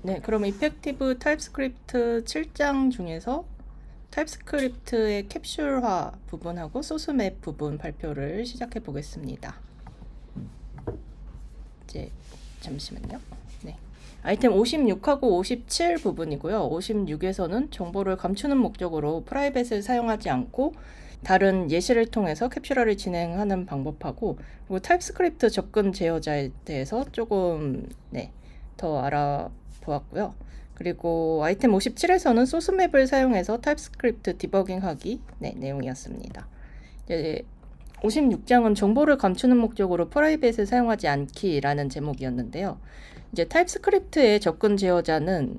네, 그럼 이펙티브 타입스크립트 7장 중에서 타입스크립트의 캡슐화 부분하고 소스맵 부분 발표를 시작해 보겠습니다. 이제 잠시만요. 네. 아이템 56하고 57 부분이고요. 56에서는 정보를 감추는 목적으로 프라이빗을 사용하지 않고 다른 예시를 통해서 캡슐화를 진행하는 방법하고, 그리고 타입스크립트 접근 제어자에 대해서 조금 더 알아보았고요. 그리고 아이템 57에서는 소스맵을 사용해서 타입스크립트 디버깅하기 내용이었습니다. 이제 56장은 정보를 감추는 목적으로 프라이빗을 사용하지 않기라는 제목이었는데요. 이제 타입스크립트의 접근 제어자는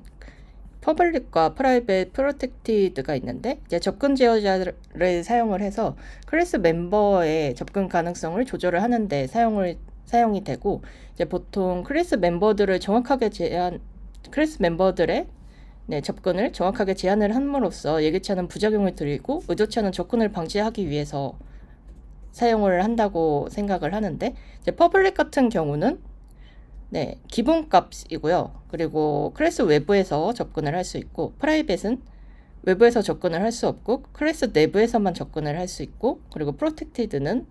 퍼블릭과 프라이빗, 프로텍티드가 있는데, 이제 접근 제어자를 사용을 해서 클래스 멤버의 접근 가능성을 조절을 하는데 사용이 되고, 이제 보통 클래스 멤버들의 접근을 정확하게 제한을 함으로써 예기치 않은 부작용을 드리고 의도치 않은 접근을 방지하기 위해서 사용을 한다고 생각을 하는데, 이제 퍼블릭 같은 경우는 기본값이고요. 그리고 클래스 외부에서 접근을 할 수 있고, 프라이빗은 외부에서 접근을 할 수 없고 클래스 내부에서만 접근을 할 수 있고, 그리고 프로텍티드는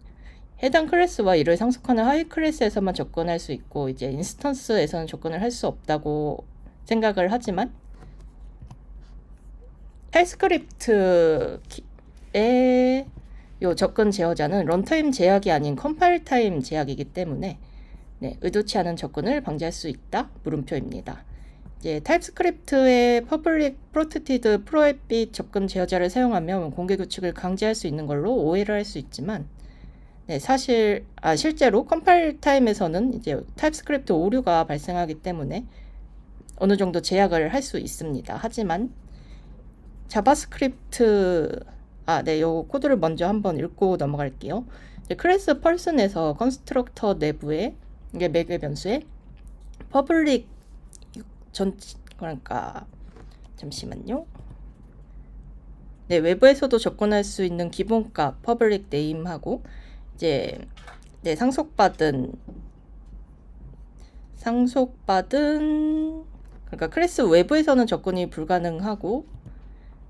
해당 클래스와 이를 상속하는 하위 클래스에서만 접근할 수 있고, 이제 인스턴스에서는 접근을 할 수 없다고 생각을 하지만, 타입스크립트의 요 접근 제어자는 런타임 제약이 아닌 컴파일 타임 제약이기 때문에 의도치 않은 접근을 방지할 수 있다 물음표입니다. 이제 타입스크립트의 퍼블릭, 프로텍티드, 프로햇빗 접근 제어자를 사용하면 공개 규칙을 강제할 수 있는 걸로 오해를 할 수 있지만, 실제로 컴파일 타임에서는 이제 타입스크립트 오류가 발생하기 때문에 어느 정도 제약을 할 수 있습니다. 하지만 자바스크립트 요 코드를 먼저 한번 읽고 넘어갈게요. 클래스 펄슨에서 컨스트럭터 내부에 이게 매개 변수에 퍼블릭 그러니까 잠시만요. 외부에서도 접근할 수 있는 기본값 퍼블릭 네임하고, 이제 상속받은 그러니까 클래스 외부에서는 접근이 불가능하고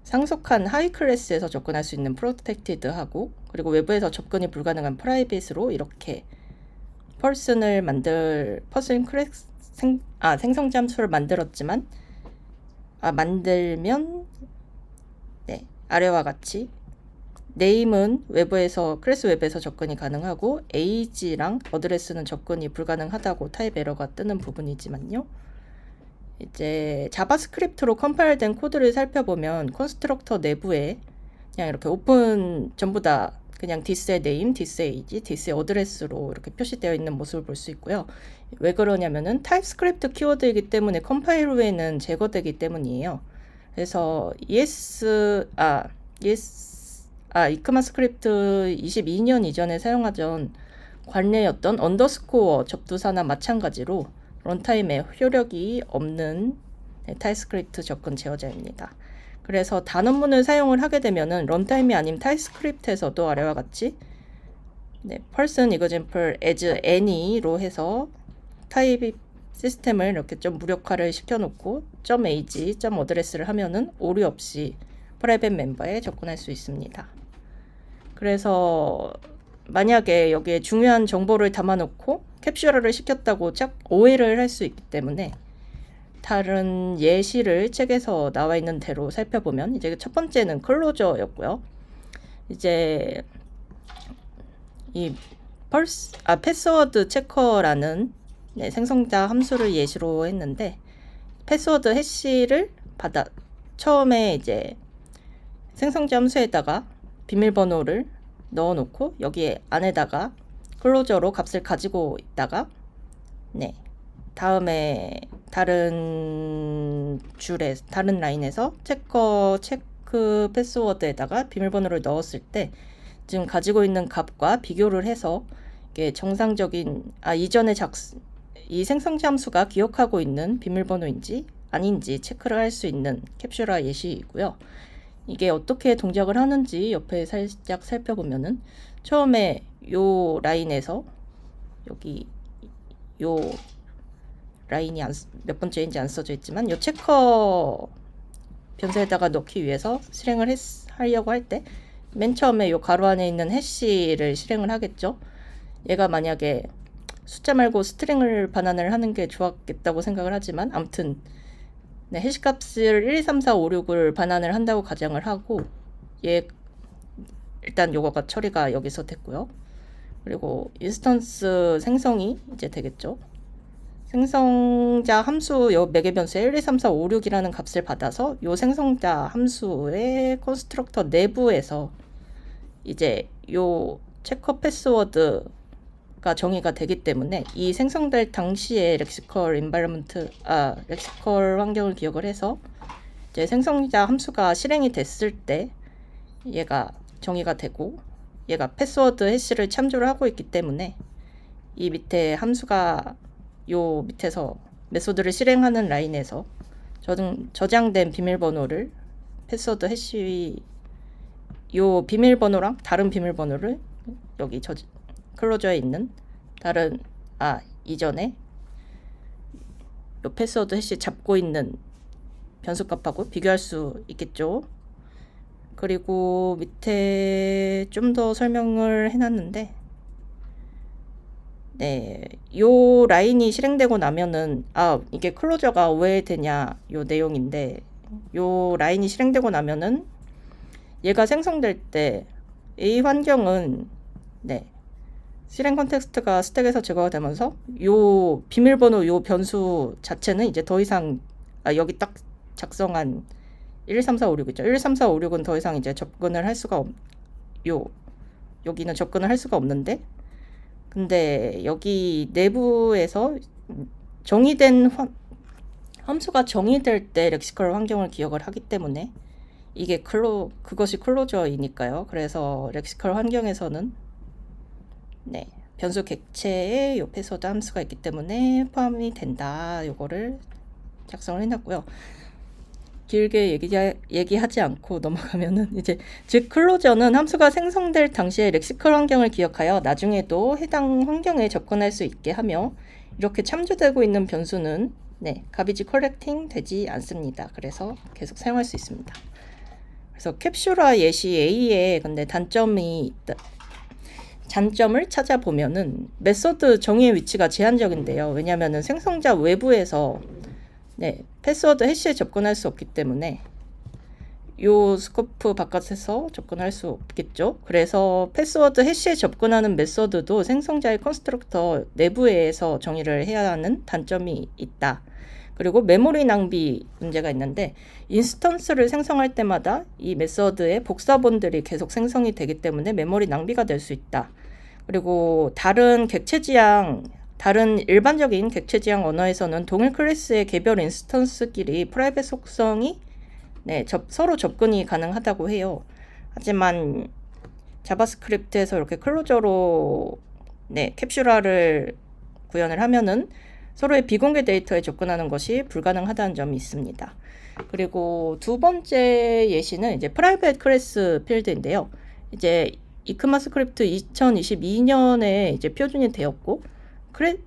상속한 하위 클래스에서 접근할 수 있는 프로텍티드하고, 그리고 외부에서 접근이 불가능한 프라이빗으로 이렇게 생성 잠수를 만들었지만 만들면 아래와 같이 네임은 클래스 외부에서 접근이 가능하고 에이지랑 어드레스는 접근이 불가능하다고 타입 에러가 뜨는 부분이지만요. 이제 자바스크립트로 컴파일된 코드를 살펴보면 컨스트럭터 내부에 그냥 이렇게 오픈 전부 다 그냥 디스의 네임, 디스의 에이지, 디스의 어드레스로 이렇게 표시되어 있는 모습을 볼 수 있고요. 왜 그러냐면은 타입스크립트 키워드이기 때문에 컴파일 후에는 제거되기 때문이에요. 그래서 이크마스크립트 22년 이전에 사용하던 관례였던 언더스코어 접두사나 마찬가지로 런타임에 효력이 없는 타입스크립트 접근 제어자입니다. 그래서 단원문을 사용을 하게 되면은 런타임이 아닌 타입스크립트에서도 아래와 같이 person example as any로 해서 타입 시스템을 이렇게 좀 무력화를 시켜놓고 .ag, .address를 하면은 오류 없이 프라이빗 멤버에 접근할 수 있습니다. 그래서 만약에 여기에 중요한 정보를 담아놓고 캡슐화를 시켰다고 오해를 할 수 있기 때문에 다른 예시를 책에서 나와 있는 대로 살펴보면, 이제 첫 번째는 클로저였고요. 이제 이 패스워드 체커라는 생성자 함수를 예시로 했는데, 패스워드 해시를 처음에 이제 생성자 함수에다가 비밀번호를 넣어놓고 여기에 안에다가 클로저로 값을 가지고 있다가 다음에 다른 라인에서 체크 패스워드에다가 비밀번호를 넣었을 때 지금 가지고 있는 값과 비교를 해서 이게 정상적인 이전에 이 생성자 함수가 기억하고 있는 비밀번호인지 아닌지 체크를 할 수 있는 캡슐화 예시이고요. 이게 어떻게 동작을 하는지 옆에 살짝 살펴보면은, 처음에 요 라인에서 여기 요 라인이 몇 번째인지 안 써져 있지만 요 체커 변수에다가 넣기 위해서 실행을 하려고 할 때 맨 처음에 요 가로 안에 있는 해시를 실행을 하겠죠. 얘가 만약에 숫자 말고 스트링을 반환을 하는 게 좋았겠다고 생각을 하지만 아무튼 네, 해시 값을 1, 2, 3, 4, 5, 6을 반환을 한다고 가정을 하고 얘 일단 요거가 처리가 여기서 됐고요. 그리고 인스턴스 생성이 이제 되겠죠. 생성자 함수 요 매개 변수에 1, 2, 3, 4, 5, 6이라는 값을 받아서 요 생성자 함수의 컨스트럭터 내부에서 이제 요 체커 패스워드가 정의가 되기 때문에 이 생성될 당시에 렉시컬 환경을 기억을 해서 이제 생성자 함수가 실행이 됐을 때 얘가 정의가 되고 얘가 패스워드 해시를 참조를 하고 있기 때문에 이 밑에 함수가 요 밑에서 메소드를 실행하는 라인에서 저장된 비밀번호를 패스워드 해시 요 비밀번호랑 다른 비밀번호를 여기 클로저에 있는 다른 이전에 요 패스워드 해시 잡고 있는 변수값하고 비교할 수 있겠죠. 그리고 밑에 좀 더 설명을 해놨는데 네, 요 라인이 실행되고 나면은 이게 클로저가 왜 되냐 요 내용인데 요 라인이 실행되고 나면은 얘가 생성될 때 A 환경은 네, 실행 컨텍스트가 스택에서 제거가 되면서 요 비밀번호 요 변수 자체는 이제 더 이상 여기 딱 작성한 1, 2, 3, 4, 5, 6 있죠. 1, 2, 3, 4, 5, 6은 더 이상 이제 접근을 할 수가 여기는 접근을 할 수가 없는데 근데 여기 내부에서 정의된 함수가 정의될 때 렉시컬 환경을 기억을 하기 때문에 이게 그것이 클로저이니까요. 그래서 렉시컬 환경에서는 네, 변수 객체에 요 패스워드 함수가 있기 때문에 포함이 된다. 요거를 작성을 해놨고요. 길게 얘기하지 않고 넘어가면은 이제 즉 클로저는 함수가 생성될 당시에 렉시컬 환경을 기억하여 나중에도 해당 환경에 접근할 수 있게 하며 이렇게 참조되고 있는 변수는 네, 가비지 컬렉팅 되지 않습니다. 그래서 계속 사용할 수 있습니다. 그래서 캡슐화 예시 A에 근데 단점을 찾아보면은 메소드 정의의 위치가 제한적인데요. 왜냐하면은 생성자 외부에서 네, 패스워드 해시에 접근할 수 없기 때문에 요 스코프 바깥에서 접근할 수 없겠죠. 그래서 패스워드 해시에 접근하는 메소드도 생성자의 컨스트럭터 내부에서 정의를 해야 하는 단점이 있다. 그리고 메모리 낭비 문제가 있는데 인스턴스를 생성할 때마다 이 메소드의 복사본들이 계속 생성이 되기 때문에 메모리 낭비가 될 수 있다. 그리고 다른 일반적인 객체 지향 언어에서는 동일 클래스의 개별 인스턴스끼리 프라이빗 속성이 네, 서로 접근이 가능하다고 해요. 하지만 자바스크립트에서 이렇게 클로저로 네, 캡슐화를 구현을 하면은 서로의 비공개 데이터에 접근하는 것이 불가능하다는 점이 있습니다. 그리고 두 번째 예시는 이제 프라이빗 클래스 필드인데요. 이제 이크마스크립트 2022년에 이제 표준이 되었고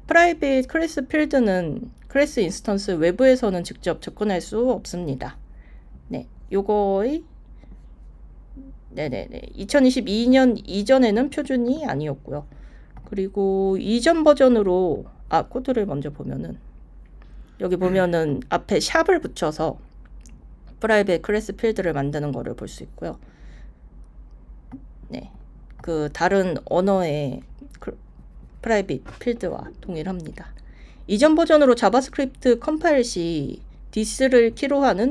프라이빗 클래스 필드는 클래스 인스턴스 외부에서는 직접 접근할 수 없습니다. 네, 요거의 2022년 이전에는 표준이 아니었고요. 그리고 이전 버전으로 코드를 먼저 보면은 여기 보면은 앞에 샵을 붙여서 프라이빗 클래스 필드를 만드는 거를 볼 수 있고요. 네, 그 다른 언어의 프라이빗 필드와 동일합니다. 이전 버전으로 자바스크립트 컴파일 시 this를 키로 하는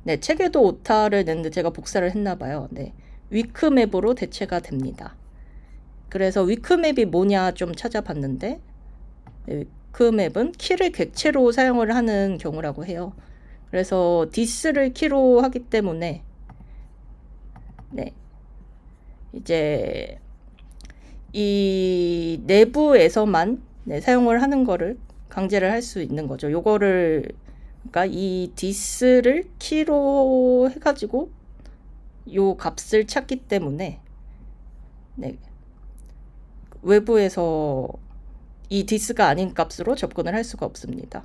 네, 책에도 오타를 냈는데 제가 복사를 했나봐요. 네, 위크맵으로 대체가 됩니다. 그래서 위크맵이 뭐냐 좀 찾아봤는데 네, 위크맵은 키를 객체로 사용을 하는 경우라고 해요. 그래서 this를 키로 하기 때문에 네, 이제 이 내부에서만 네, 사용을 하는 거를 강제를 할 수 있는 거죠. 요거를 그러니까 이 this를 키로 해가지고 요 값을 찾기 때문에 네, 외부에서 이 디스가 아닌 값으로 접근을 할 수가 없습니다.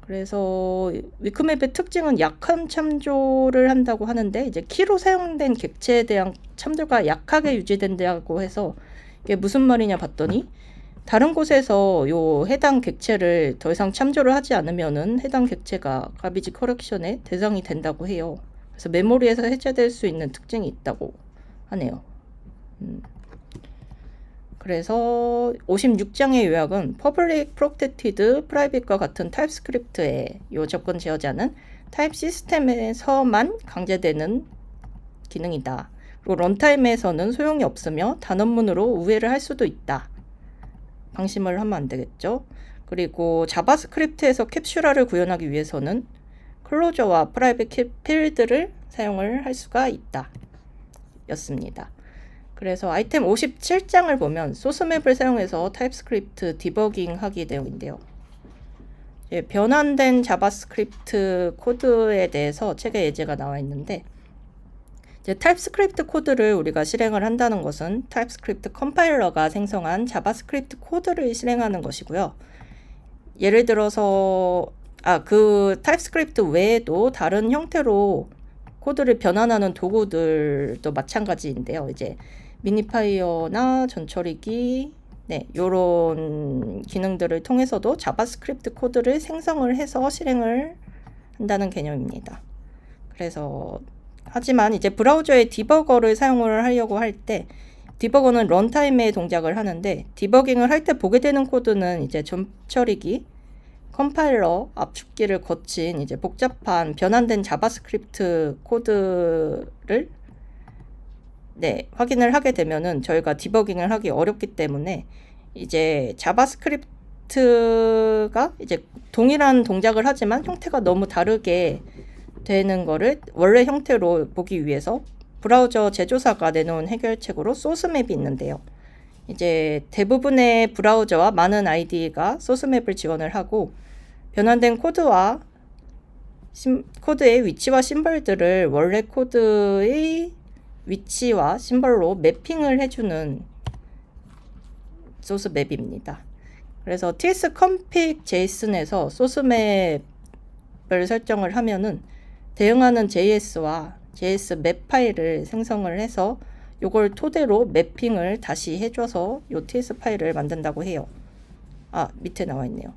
그래서 위크맵의 특징은 약한 참조를 한다고 하는데 이제 키로 사용된 객체에 대한 참조가 약하게 유지된다고 해서 이게 무슨 말이냐 봤더니 다른 곳에서 요 해당 객체를 더 이상 참조를 하지 않으면은 해당 객체가 가비지 커렉션의 대상이 된다고 해요. 그래서 메모리에서 해제될 수 있는 특징이 있다고 하네요. 그래서 56장의 요약은 Public, Protected, Private과 같은 타입스크립트의 요 접근 제어자는 타입 시스템에서만 강제되는 기능이다. 그리고 런타임에서는 소용이 없으며 단원문으로 우회를 할 수도 있다. 방심을 하면 안 되겠죠. 그리고 자바스크립트에서 캡슐화를 구현하기 위해서는 클로저와 프라이빗 필드를 사용을 할 수가 있다. 였습니다. 그래서 아이템 57장을 보면 소스맵을 사용해서 타입스크립트 디버깅 하기 내용인데요. 변환된 자바스크립트 코드에 대해서 책에 예제가 나와 있는데 이제 타입스크립트 코드를 우리가 실행을 한다는 것은 타입스크립트 컴파일러가 생성한 자바스크립트 코드를 실행하는 것이고요. 예를 들어서 그 타입스크립트 외에도 다른 형태로 코드를 변환하는 도구들도 마찬가지인데요. 이제 미니파이어나 전처리기 요런 기능들을 통해서도 자바스크립트 코드를 생성을 해서 실행을 한다는 개념입니다. 그래서 하지만 이제 브라우저의 디버거를 사용을 하려고 할 때 디버거는 런타임에 동작을 하는데 디버깅을 할 때 보게 되는 코드는 이제 전처리기, 컴파일러, 압축기를 거친 이제 복잡한 변환된 자바스크립트 코드를 확인을 하게 되면은 저희가 디버깅을 하기 어렵기 때문에 이제 자바스크립트가 이제 동일한 동작을 하지만 형태가 너무 다르게 되는 거를 원래 형태로 보기 위해서 브라우저 제조사가 내놓은 해결책으로 소스맵이 있는데요. 이제 대부분의 브라우저와 많은 IDE가 소스맵을 지원을 하고 변환된 코드와 코드의 위치와 심벌들을 원래 코드의 위치와 심벌로 매핑을 해주는 소스맵입니다. 그래서 tsconfig json에서 소스맵을 설정을 하면은 대응하는 JS와 JS 맵 파일을 생성을 해서 요걸 토대로 매핑을 다시 해줘서 요 TS 파일을 만든다고 해요. 밑에 나와 있네요.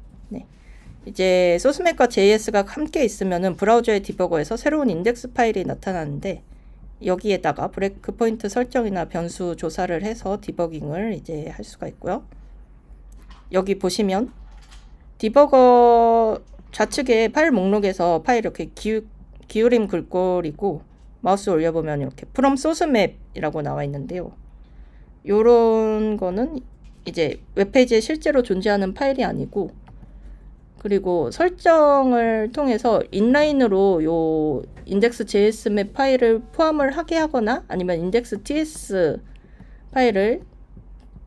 이제 소스맵과 JS가 함께 있으면은 브라우저의 디버거에서 새로운 인덱스 파일이 나타나는데 여기에다가 브레이크 포인트 설정이나 변수 조사를 해서 디버깅을 이제 할 수가 있고요. 여기 보시면 디버거 좌측에 파일 목록에서 파일 이렇게 기울임 글꼴이고 마우스 올려보면 이렇게 from source map이라고 나와 있는데요. 요런 거는 이제 웹페이지에 실제로 존재하는 파일이 아니고 그리고 설정을 통해서 인라인으로 요 인덱스 JS 맵 파일을 포함을 하게 하거나 아니면 인덱스 TS 파일을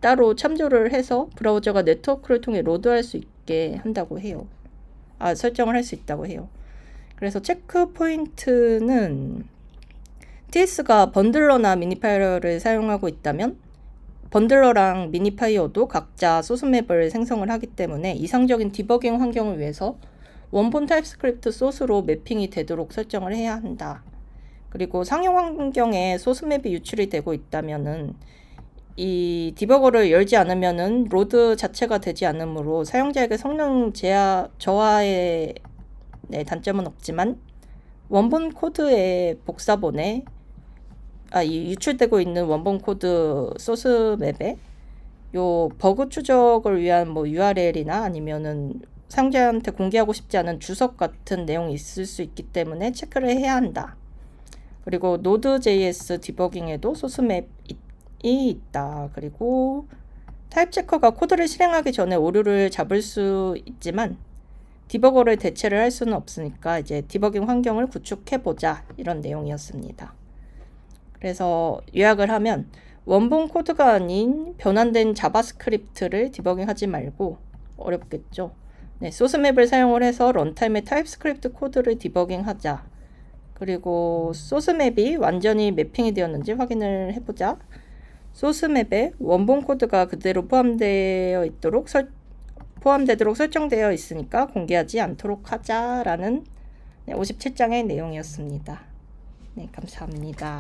따로 참조를 해서 브라우저가 네트워크를 통해 로드할 수 있게 한다고 해요. 설정을 할 수 있다고 해요. 그래서 체크 포인트는 TS가 번들러나 미니파이어를 사용하고 있다면 번들러랑 미니파이어도 각자 소스맵을 생성을 하기 때문에 이상적인 디버깅 환경을 위해서 원본 타입스크립트 소스로 매핑이 되도록 설정을 해야 한다. 그리고 상용 환경에 소스맵이 유출이 되고 있다면은 이 디버거를 열지 않으면은 로드 자체가 되지 않으므로 사용자에게 성능 저하의 단점은 없지만 원본 코드의 복사본에 이 유출되고 있는 원본 코드 소스 맵에 요 버그 추적을 위한 뭐 URL이나 아니면은 사용자한테 공개하고 싶지 않은 주석 같은 내용이 있을 수 있기 때문에 체크를 해야 한다. 그리고 Node.js 디버깅에도 소스 맵이 있다. 그리고 타입 체커가 코드를 실행하기 전에 오류를 잡을 수 있지만 디버거를 대체를 할 수는 없으니까 이제 디버깅 환경을 구축해보자 이런 내용이었습니다. 그래서 요약을 하면 원본 코드가 아닌 변환된 자바스크립트를 디버깅하지 말고 어렵겠죠. 소스맵을 사용을 해서 런타임의 타입스크립트 코드를 디버깅하자. 그리고 소스맵이 완전히 매핑이 되었는지 확인을 해보자. 소스맵에 원본 코드가 그대로 포함되어 있도록 포함되도록 설정되어 있으니까 공개하지 않도록 하자라는 57장의 내용이었습니다. 네, 감사합니다.